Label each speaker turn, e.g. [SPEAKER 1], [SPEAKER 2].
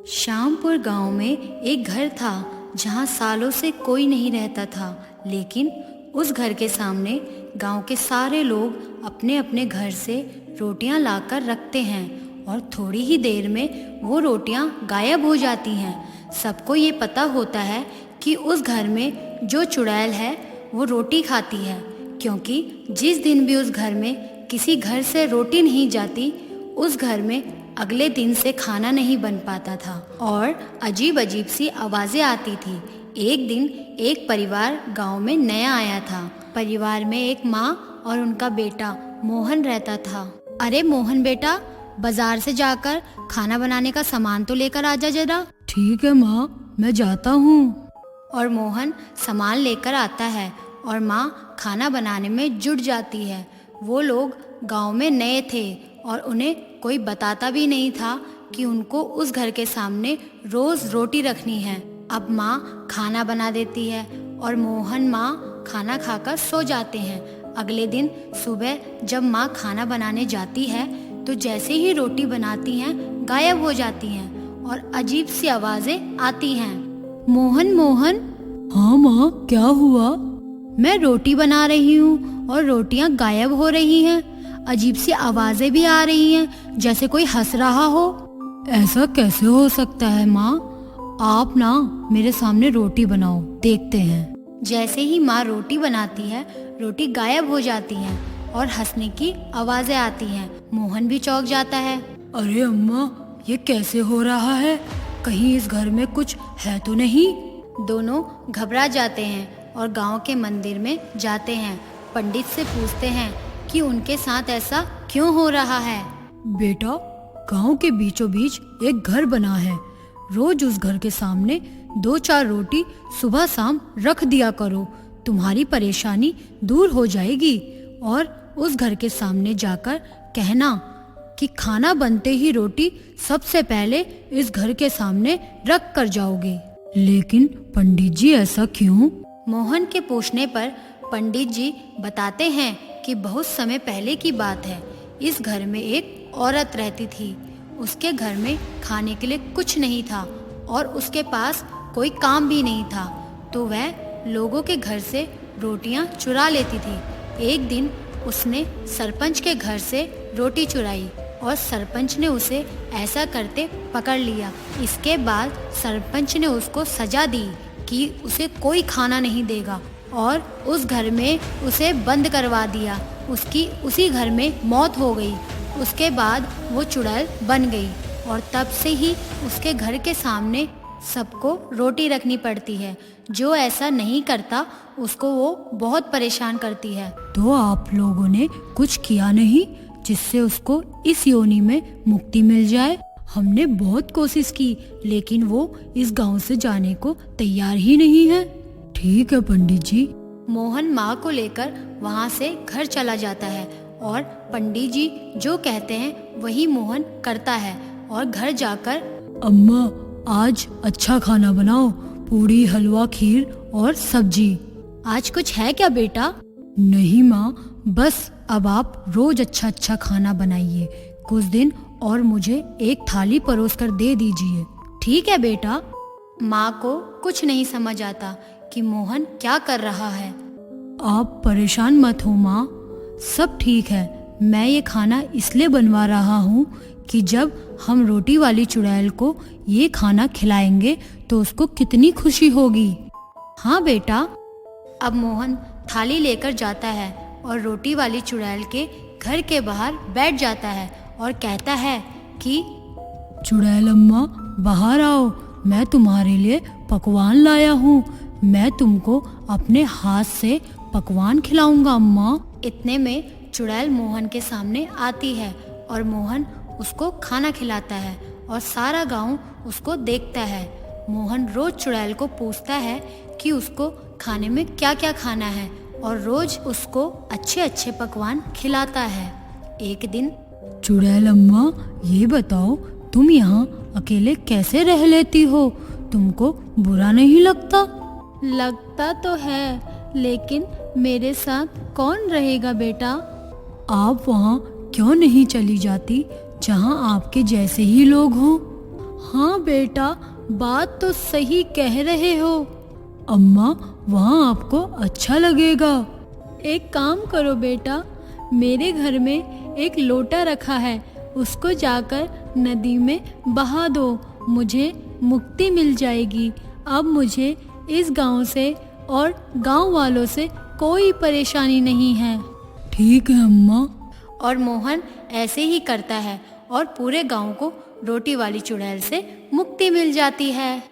[SPEAKER 1] श्यामपुर गांव में एक घर था जहां सालों से कोई नहीं रहता था, लेकिन उस घर के सामने गांव के सारे लोग अपने अपने घर से रोटियां लाकर रखते हैं और थोड़ी ही देर में वो रोटियां गायब हो जाती हैं। सबको ये पता होता है कि उस घर में जो चुड़ैल है वो रोटी खाती है, क्योंकि जिस दिन भी उस घर में किसी घर से रोटी नहीं जाती, उस घर में अगले दिन से खाना नहीं बन पाता था और अजीब अजीब सी आवाज़ें आती थी। एक दिन एक परिवार गांव में नया आया था। परिवार में एक माँ और उनका बेटा मोहन रहता था। अरे मोहन बेटा, बाजार से जाकर खाना बनाने का सामान तो लेकर आजा जरा।
[SPEAKER 2] ठीक है माँ, मैं जाता हूँ।
[SPEAKER 1] और मोहन सामान लेकर आता है और माँ खाना बनाने में जुट जाती है। वो लोग गांव में नए थे और उन्हें कोई बताता भी नहीं था कि उनको उस घर के सामने रोज रोटी रखनी है। अब माँ खाना बना देती है और मोहन माँ खाना खाकर सो जाते हैं। अगले दिन सुबह जब माँ खाना बनाने जाती है तो जैसे ही रोटी बनाती हैं गायब हो जाती हैं और अजीब सी आवाजें आती हैं। मोहन मोहन।
[SPEAKER 2] हाँ माँ, क्या हुआ?
[SPEAKER 1] मैं रोटी बना रही हूँ और रोटियाँ गायब हो रही हैं। अजीब सी आवाजें भी आ रही हैं, जैसे कोई हंस रहा हो।
[SPEAKER 2] ऐसा कैसे हो सकता है माँ? आप ना मेरे सामने रोटी बनाओ, देखते हैं।
[SPEAKER 1] जैसे ही माँ रोटी बनाती है, रोटी गायब हो जाती है और हंसने की आवाजें आती हैं। मोहन भी चौंक जाता है।
[SPEAKER 2] अरे अम्मा, ये कैसे हो रहा है? कहीं इस घर में कुछ है तो नहीं?
[SPEAKER 1] दोनों घबरा जाते हैं और गांव के मंदिर में जाते हैं। पंडित से पूछते हैं कि उनके साथ ऐसा क्यों हो रहा है।
[SPEAKER 2] बेटा, गांव के बीचों बीच एक घर बना है। रोज उस घर के सामने 2-4 रोटी सुबह शाम रख दिया करो, तुम्हारी परेशानी दूर हो जाएगी। और उस घर के सामने जाकर कहना कि खाना बनते ही रोटी सबसे पहले इस घर के सामने रख कर जाओगे। लेकिन पंडित जी, ऐसा क्यों?
[SPEAKER 1] मोहन के पूछने पर पंडित जी बताते हैं कि बहुत समय पहले की बात है। इस घर में एक औरत रहती थी। उसके घर में खाने के लिए कुछ नहीं था और उसके पास कोई काम भी नहीं था, तो वह लोगों के घर से रोटियां चुरा लेती थी। एक दिन उसने सरपंच के घर से रोटी चुराई और सरपंच ने उसे ऐसा करते पकड़ लिया। इसके बाद सरपंच ने उसको सजा दी कि उसे कोई खाना नहीं देगा और उस घर में उसे बंद करवा दिया। उसकी उसी घर में मौत हो गई। उसके बाद वो चुड़ैल बन गई और तब से ही उसके घर के सामने सबको रोटी रखनी पड़ती है। जो ऐसा नहीं करता उसको वो बहुत परेशान करती है।
[SPEAKER 2] तो आप लोगों ने कुछ किया नहीं जिससे उसको इस योनि में मुक्ति मिल जाए? हमने बहुत कोशिश की, लेकिन वो इस गांव से जाने को तैयार ही नहीं है। ठीक है पंडित जी।
[SPEAKER 1] मोहन माँ को लेकर वहाँ से घर चला जाता है और पंडित जी जो कहते हैं वही मोहन करता है और घर जाकर,
[SPEAKER 2] अम्मा, आज अच्छा खाना बनाओ, पूड़ी, हलवा, खीर और सब्जी।
[SPEAKER 1] आज कुछ है क्या बेटा?
[SPEAKER 2] नहीं माँ, बस अब आप रोज अच्छा अच्छा खाना बनाइए। कुछ दिन और मुझे एक थाली परोस कर दे दीजिए।
[SPEAKER 1] ठीक है बेटा। माँ को कुछ नहीं समझ आता कि मोहन क्या कर रहा है।
[SPEAKER 2] आप परेशान मत हो माँ, सब ठीक है। मैं ये खाना इसलिए बनवा रहा हूँ कि जब हम रोटी वाली चुड़ैल को ये खाना खिलाएंगे तो उसको कितनी खुशी होगी।
[SPEAKER 1] हाँ बेटा। अब मोहन थाली लेकर जाता है और रोटी वाली चुड़ैल के घर के बाहर बैठ जाता है और कहता है कि
[SPEAKER 2] चुड़ैल अम्मा, बाहर आओ, मैं तुम्हारे लिए पकवान लाया हूँ। मैं तुमको अपने हाथ से पकवान खिलाऊंगा अम्मा।
[SPEAKER 1] इतने में चुड़ैल मोहन के सामने आती है और मोहन उसको खाना खिलाता है और सारा गांव उसको देखता है। मोहन रोज चुड़ैल को पूछता है कि उसको खाने में क्या क्या खाना है और रोज उसको अच्छे अच्छे पकवान खिलाता है। एक दिन,
[SPEAKER 2] चुड़ैल अम्मा, ये बताओ, तुम यहाँ अकेले कैसे रह लेती हो? तुमको बुरा नहीं लगता?
[SPEAKER 1] लगता तो है, लेकिन मेरे साथ कौन रहेगा बेटा?
[SPEAKER 2] आप वहाँ क्यों नहीं चली जाती जहाँ आपके जैसे ही लोग हों? हाँ बेटा, बात तो सही कह रहे हो। अम्मा, वहाँ आपको अच्छा लगेगा। एक काम करो बेटा, मेरे घर में एक लोटा रखा है, उसको जाकर नदी में बहा दो, मुझे मुक्ति मिल जाएगी। अब मुझे इस गांव से और गांव वालों से कोई परेशानी नहीं है। ठीक है अम्मा।
[SPEAKER 1] और मोहन ऐसे ही करता है और पूरे गांव को रोटी वाली चुड़ैल से मुक्ति मिल जाती है।